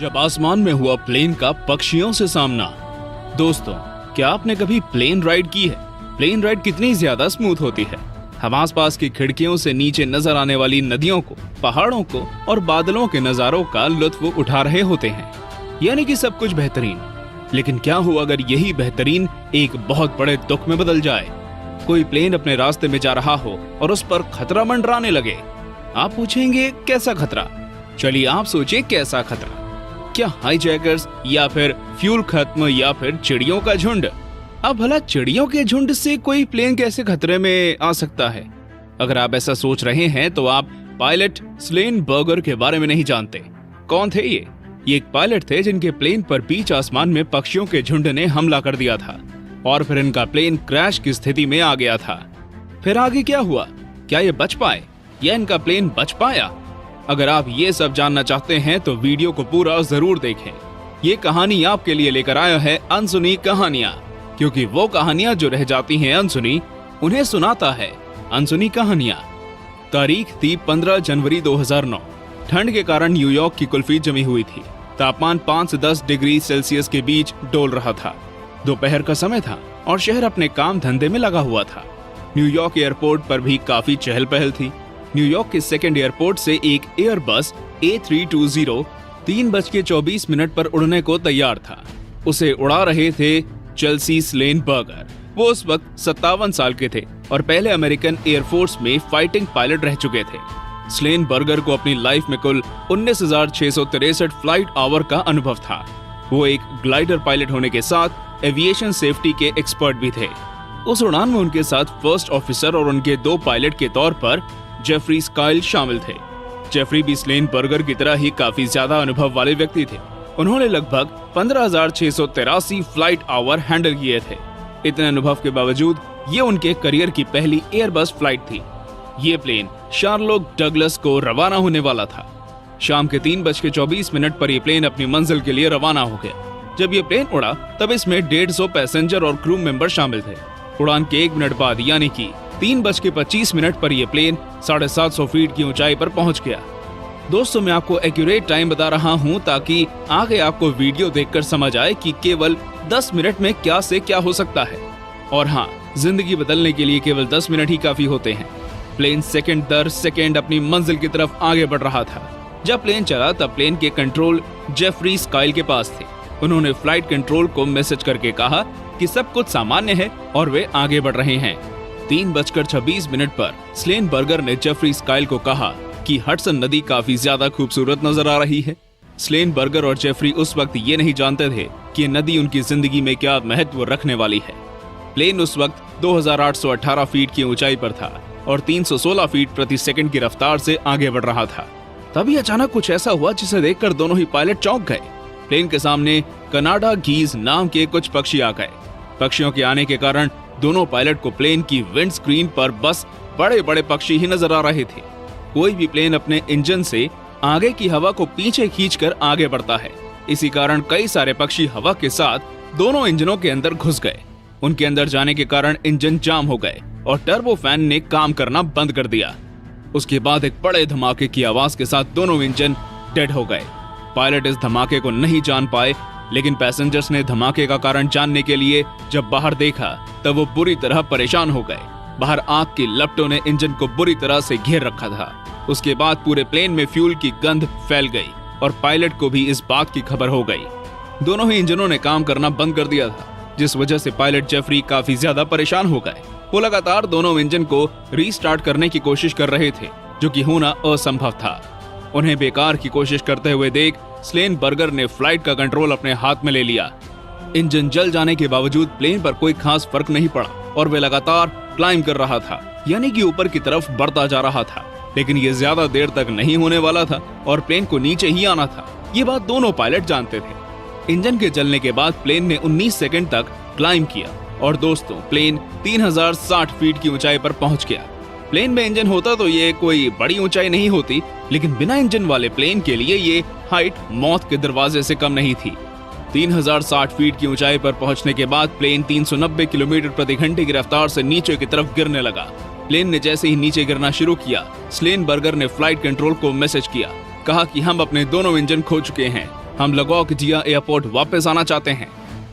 जब आसमान में हुआ प्लेन का पक्षियों से सामना। दोस्तों, क्या आपने कभी प्लेन राइड की है? प्लेन राइड कितनी ज्यादा स्मूथ होती है। हम आसपास की खिड़कियों से नीचे नजर आने वाली नदियों को, पहाड़ों को और बादलों के नजारों का लुत्फ उठा रहे होते हैं, यानी कि सब कुछ बेहतरीन। लेकिन क्या हो अगर यही बेहतरीन एक बहुत बड़े दुख में बदल जाए? कोई प्लेन अपने रास्ते में जा रहा हो और उस पर खतरा मंडराने लगे। आप पूछेंगे कैसा खतरा? चलिए आप सोचिए कैसा खतरा। क्या हाईजैकर्स, या फिर फ्यूल खत्म, या फिर चिड़ियों का झुंड? अब भला चिड़ियों के झुंड से कोई प्लेन कैसे खतरे में आ सकता है? अगर आप ऐसा सोच रहे हैं तो आप पायलट स्लेन बर्गर के बारे में नहीं जानते। कौन थे ये? एक पायलट थे जिनके प्लेन पर बीच आसमान में पक्षियों के झुंड ने हमला कर दिया था और फिर इनका प्लेन क्रैश की स्थिति में आ गया था। फिर आगे क्या हुआ? क्या ये बच पाए या इनका प्लेन बच पाया? अगर आप ये सब जानना चाहते हैं तो वीडियो को पूरा जरूर देखें। ये कहानी आपके लिए लेकर आया है अनसुनी कहानियां, क्योंकि वो कहानियां जो रह जाती हैं अनसुनी, उन्हें सुनाता है अनसुनी कहानियां। तारीख थी 15 जनवरी 2009। ठंड के कारण न्यूयॉर्क की कुल्फी जमी हुई थी। तापमान 5 से 10 डिग्री सेल्सियस के बीच डोल रहा था। दोपहर का समय था और शहर अपने काम धंधे में लगा हुआ था। न्यूयॉर्क एयरपोर्ट पर भी काफी चहल पहल थी। न्यूयॉर्क के सेकंड एयरपोर्ट से एक एयरबस A320 3:24 पर उड़ने को तैयार था। उसे उड़ा रहे थे चेल्सी स्लेन बर्गर। वो उस वक्त 57 साल के थे और पहले अमेरिकन एयरफोर्स में फाइटिंग पायलट रह चुके थे। स्लेन बर्गर को अपनी लाइफ में कुल 19,663 फ्लाइट आवर का अनुभव था। वो एक ग्लाइडर पायलट होने के साथ एविएशन सेफ्टी के एक्सपर्ट भी थे। उस उड़ान में उनके साथ फर्स्ट ऑफिसर और उनके 2 पायलट के तौर पर जेफरी स्काइल शामिल थे। जेफरी भी स्लेन बर्गर की तरह ही काफी ज्यादा अनुभव वाले व्यक्ति थे। उन्होंने लगभग 15,683 फ्लाइट आवर हैंडल किए थे। इतने अनुभव के बावजूद ये उनके करियर की पहली एयरबस फ्लाइट थी। ये प्लेन शार्लोट डगलस को रवाना होने वाला था। शाम के 3:24 पर यह प्लेन अपनी मंजिल के लिए रवाना हो गया। जब ये प्लेन उड़ा तब इसमें 150 पैसेंजर और क्रू मेंबर शामिल थे। उड़ान के 1 मिनट बाद यानी कि 3:25 पर यह प्लेन 750 फीट की ऊंचाई पर पहुंच गया। दोस्तों, मैं आपको एक्यूरेट टाइम बता रहा हूं ताकि आगे आपको वीडियो देखकर समझ आए कि केवल 10 मिनट में क्या से क्या हो सकता है। और हाँ, जिंदगी बदलने के लिए केवल 10 मिनट ही काफी होते हैं। प्लेन सेकंड दर सेकंड अपनी मंजिल की तरफ आगे बढ़ रहा था। जब प्लेन चला तब प्लेन के कंट्रोल जेफरी स्काइल के पास थे। उन्होंने फ्लाइट कंट्रोल को मैसेज करके कहा कि सब कुछ सामान्य है और वे आगे बढ़ रहे हैं। 3:26 पर स्लेन बर्गर ने जेफरी स्काइल को कहा कि हडसन नदी काफी ज्यादा खूबसूरत नजर आ रही है। स्लेन बर्गर और जेफरी उस वक्त ये नहीं जानते थे कि नदी उनकी जिंदगी में क्या महत्व रखने वाली है। प्लेन उस वक्त 2,818 फीट की ऊंचाई पर था और 316 फीट प्रति सेकंड की रफ्तार से आगे बढ़ रहा था। तभी अचानक कुछ ऐसा हुआ जिसे देखकर दोनों ही पायलट चौंक गए। प्लेन के सामने कनाडा गीज नाम के कुछ पक्षी आ गए। पक्षियों के आने के कारण दोनों पायलट को प्लेन की विंड स्क्रीन पर बस बड़े बड़े पक्षी ही नजर आ रहे थे। कोई भी प्लेन अपने इंजन से आगे की हवा को पीछे खींचकर आगे बढ़ता है। इसी कारण कई सारे पक्षी हवा के साथ दोनों इंजनों के अंदर घुस गए। उनके अंदर जाने के कारण इंजन जाम हो गए और टर्बो फैन ने काम करना बंद कर दिया। उसके बाद एक बड़े धमाके की आवाज के साथ दोनों इंजन डेड हो गए। पायलट इस धमाके को नहीं जान पाए, लेकिन पैसेंजर्स ने धमाके का कारण जानने के लिए जब बाहर देखा तब वो बुरी तरह परेशान हो गए। बाहर आग की लपटों ने इंजन को बुरी तरह से घेर रखा था। उसके बाद पूरे प्लेन में फ्यूल की गंध फैल गई और पायलट को भी इस बात की खबर हो गई। दोनों ही इंजनों ने काम करना बंद कर दिया था, जिस वजह से पायलट जेफरी काफी ज्यादा परेशान हो गए। वो लगातार दोनों इंजन को रीस्टार्ट करने की कोशिश कर रहे थे, जो कि होना असंभव था। उन्हें बेकार की कोशिश करते हुए देख स्लेन बर्गर ने फ्लाइट का कंट्रोल अपने हाथ में ले लिया। इंजन जल जाने के बावजूद प्लेन पर कोई खास फर्क नहीं पड़ा और वे लगातार क्लाइंब कर रहा था, यानी कि ऊपर की तरफ बढ़ता जा रहा था। लेकिन ये ज्यादा देर तक नहीं होने वाला था और प्लेन को नीचे ही आना था। ये बात दोनों पायलट जानते थे। इंजन के जलने के बाद प्लेन ने 19 सेकंड तक क्लाइंब किया और दोस्तों, प्लेन 3060 फीट की ऊंचाई पर पहुंच गया। प्लेन में इंजन होता तो ये कोई बड़ी ऊंचाई नहीं होती, लेकिन बिना इंजन वाले प्लेन के लिए ये हाइट मौत के दरवाजे से कम नहीं थी। 3060 फीट की ऊंचाई पर पहुंचने के बाद प्लेन 390 किलोमीटर प्रति घंटे की रफ्तार से नीचे की तरफ गिरने लगा। प्लेन ने जैसे ही नीचे गिरना शुरू किया, स्लेन बर्गर ने फ्लाइट कंट्रोल को मैसेज किया, कहा कि हम अपने दोनों इंजन खो चुके हैं हम लगौजिया एयरपोर्ट वापस आना चाहते हैं।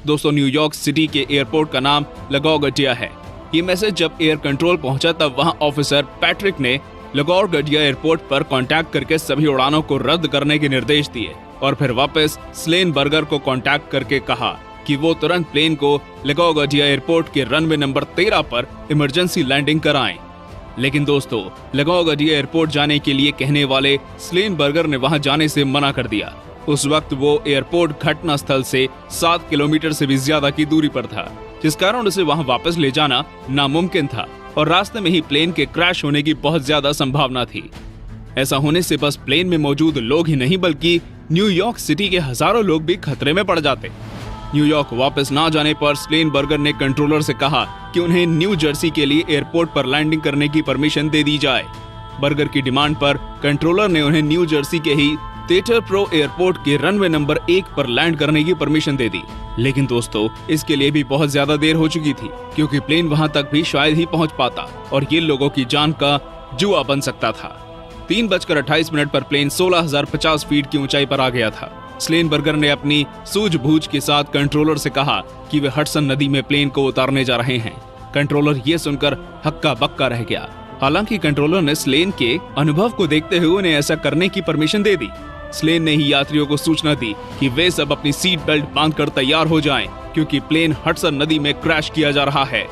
दोस्तों, न्यूयॉर्क सिटी के एयरपोर्ट का नाम लगौजिया है। ये मैसेज जब एयर कंट्रोल पहुंचा तब वहां ऑफिसर पैट्रिक ने लगौजिया एयरपोर्ट पर कांटेक्ट करके सभी उड़ानों को रद्द करने के निर्देश दिए और फिर वापस स्लेनबर्गर को कांटेक्ट करके कहा कि वो तुरंत प्लेन को लगौजिया एयरपोर्ट के रनवे नंबर 13 पर इमरजेंसी लैंडिंग कराएं। लेकिन दोस्तों, लगौजिया एयरपोर्ट जाने के लिए कहने वाले स्लेनबर्गर ने वहां जाने से मना कर दिया। उस वक्त वो एयरपोर्ट घटना स्थल से 7 किलोमीटर से भी ज्यादा की दूरी पर था, जिस कारण उसे वहां वापस ले जाना नामुमकिन था और रास्ते में ही प्लेन के क्रैश होने की बहुत ज्यादा संभावना थी। ऐसा होने से बस प्लेन में मौजूद लोग ही नहीं बल्कि न्यूयॉर्क सिटी के हजारों लोग भी खतरे में पड़ जाते। न्यूयॉर्क वापस ना जाने पर स्लेनबर्गर ने कंट्रोलर से कहा कि उन्हें न्यू जर्सी के लिए एयरपोर्ट पर लैंडिंग करने की परमिशन दे दी जाए। बर्गर की डिमांड पर कंट्रोलर ने उन्हें न्यू जर्सी के ही थिएटर प्रो एयरपोर्ट के रनवे नंबर 1 पर लैंड करने की परमिशन दे दी। लेकिन दोस्तों, इसके लिए भी बहुत ज्यादा देर हो चुकी थी, क्योंकि प्लेन वहां तक भी शायद ही पहुंच पाता और ये लोगों की जान का जुआ बन सकता था। 3:28 पर प्लेन 16,050 फीट की ऊंचाई पर आ गया था। स्लेनबर्गर ने अपनी सूझबूझ के साथ कंट्रोलर से कहा कि वे हडसन नदी में प्लेन को उतारने जा रहे हैं। कंट्रोलर ये सुनकर हक्का बक्का रह गया। हालांकि कंट्रोलर ने स्लेन के अनुभव को देखते हुए उन्हें ऐसा करने की परमिशन दे दी। स्लेन ने ही यात्रियों को सूचना दी कि वे सब अपनी सीट बेल्ट बांधकर तैयार हो जाएं, क्योंकि प्लेन हडसन नदी में क्रैश किया जा रहा है।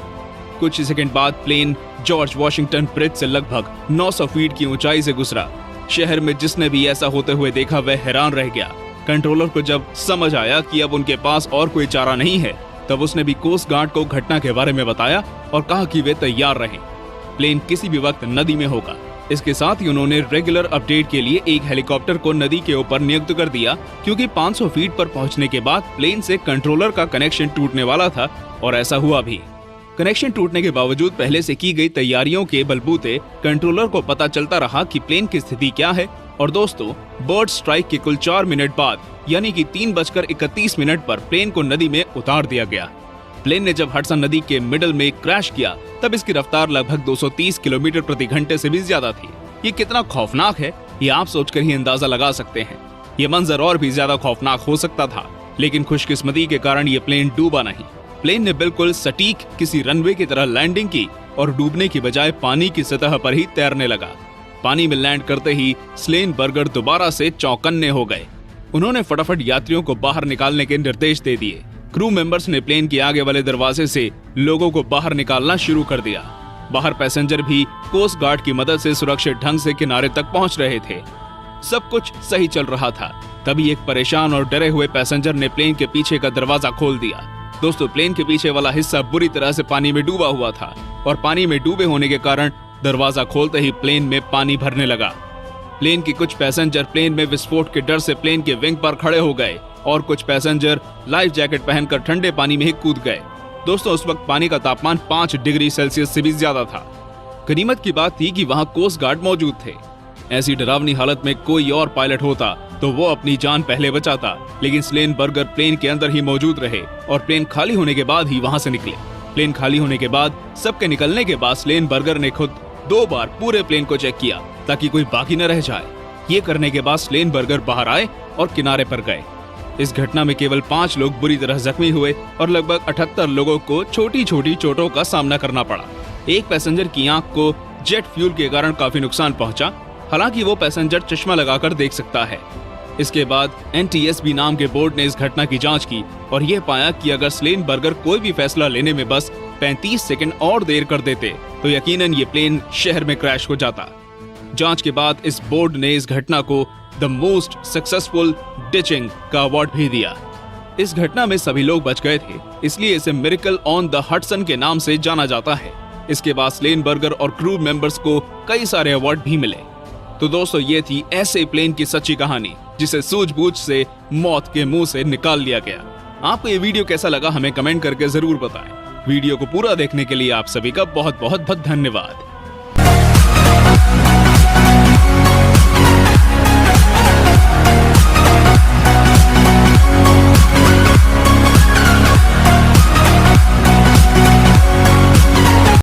कुछ सेकंड बाद प्लेन जॉर्ज वॉशिंगटन ब्रिज से लगभग 900 फीट की ऊंचाई से गुजरा। शहर में जिसने भी ऐसा होते हुए देखा वह हैरान रह गया। कंट्रोलर को जब समझ आया कि अब उनके पास और कोई चारा नहीं है, तब उसने भी कोस्ट गार्ड को घटना के बारे में बताया और कहा कि वे तैयार रहें। प्लेन किसी भी वक्त नदी में होगा। इसके साथ ही उन्होंने रेगुलर अपडेट के लिए एक हेलीकॉप्टर को नदी के ऊपर नियुक्त कर दिया, क्योंकि 500 फीट पर पहुंचने के बाद प्लेन से कंट्रोलर का कनेक्शन टूटने वाला था और ऐसा हुआ भी। कनेक्शन टूटने के बावजूद पहले से की गई तैयारियों के बलबूते कंट्रोलर को पता चलता रहा कि प्लेन की स्थिति क्या है। और दोस्तों, बर्ड स्ट्राइक के कुल 4 मिनट बाद यानी कि 3:31 पर प्लेन को नदी में उतार दिया गया। प्लेन ने जब हडसन नदी के मिडल में क्रैश किया तब इसकी रफ्तार लगभग 230 किलोमीटर प्रति घंटे से भी ज्यादा थी। ये कितना खौफनाक है ये आप सोचकर ही अंदाजा लगा सकते हैं। ये मंजर और भी ज्यादा खौफनाक हो सकता था, लेकिन खुशकिस्मती के कारण ये प्लेन डूबा नहीं। प्लेन ने बिल्कुल सटीक किसी रनवे की तरह लैंडिंग की और डूबने की बजाय पानी की सतह पर ही तैरने लगा। पानी में लैंड करते ही स्लेनबर्गर दोबारा से चौकन्ने हो गए। उन्होंने फटाफट यात्रियों को बाहर निकालने के निर्देश दे दिए। क्रू मेंबर्स ने प्लेन के आगे वाले दरवाजे से लोगों को बाहर निकालना शुरू कर दिया। बाहर पैसेंजर भी कोस्ट गार्ड की मदद से सुरक्षित ढंग से किनारे तक पहुंच रहे थे। सब कुछ सही चल रहा था। तभी एक परेशान और डरे हुए पैसेंजर ने प्लेन के पीछे का दरवाजा खोल दिया। दोस्तों, प्लेन के पीछे वाला हिस्सा बुरी तरह से पानी में डूबा हुआ था और पानी में डूबे होने के कारण दरवाजा खोलते ही प्लेन में पानी भरने लगा। प्लेन के कुछ पैसेंजर प्लेन में विस्फोट के डर से प्लेन के विंग पर खड़े हो गए और कुछ पैसेंजर लाइफ जैकेट पहनकर ठंडे पानी में ही कूद गए। दोस्तों, उस वक्त पानी का तापमान 5 डिग्री सेल्सियस से भी ज्यादा था। गनीमत की बात थी कि वहां कोस्ट गार्ड मौजूद थे। ऐसी डरावनी हालत में कोई और पायलट होता तो वो अपनी जान पहले बचाता, लेकिन स्लेनबर्गर प्लेन के अंदर ही मौजूद रहे और प्लेन खाली होने के बाद ही वहां से निकले। प्लेन खाली होने के बाद सबके निकलने के बाद स्लेनबर्गर ने खुद 2 बार पूरे प्लेन को चेक किया ताकि कोई बाकी न रह जाए। ये करने के बाद स्लेनबर्गर बाहर आए और किनारे पर गए। इस घटना में केवल 5 लोग बुरी तरह जख्मी हुए और लगभग 78 लोगों को छोटी छोटी चोटों का सामना करना पड़ा। एक पैसेंजर की आंख को जेट फ्यूल के कारण काफी नुकसान पहुंचा, हालांकि वो पैसेंजर चश्मा लगाकर देख सकता है। इसके बाद NTSB नाम के बोर्ड ने इस घटना की जांच की और यह पाया कि अगर स्लेनबर्गर कोई भी फैसला लेने में बस 35 सेकंड और देर कर देते तो यकीनन ये प्लेन शहर में क्रैश हो जाता। जांच के बाद इस बोर्ड ने इस घटना को द मोस्ट सक्सेसफुल डिचिंग का अवार्ड भी दिया। इस घटना में सभी लोग बच गए थे, इसलिए इसे मिरेकल ऑन द हडसन के नाम से जाना जाता है। इसके बाद स्लेनबर्गर और क्रू मेंबर्स को कई सारे अवार्ड भी मिले। तो दोस्तों, ये थी ऐसे प्लेन की सच्ची कहानी जिसे सूझबूझ से मौत के मुंह से निकाल लिया गया। आपको ये वीडियो कैसा लगा हमें कमेंट करके जरूर बताएं। वीडियो को पूरा देखने के लिए आप सभी का बहुत बहुत धन्यवाद।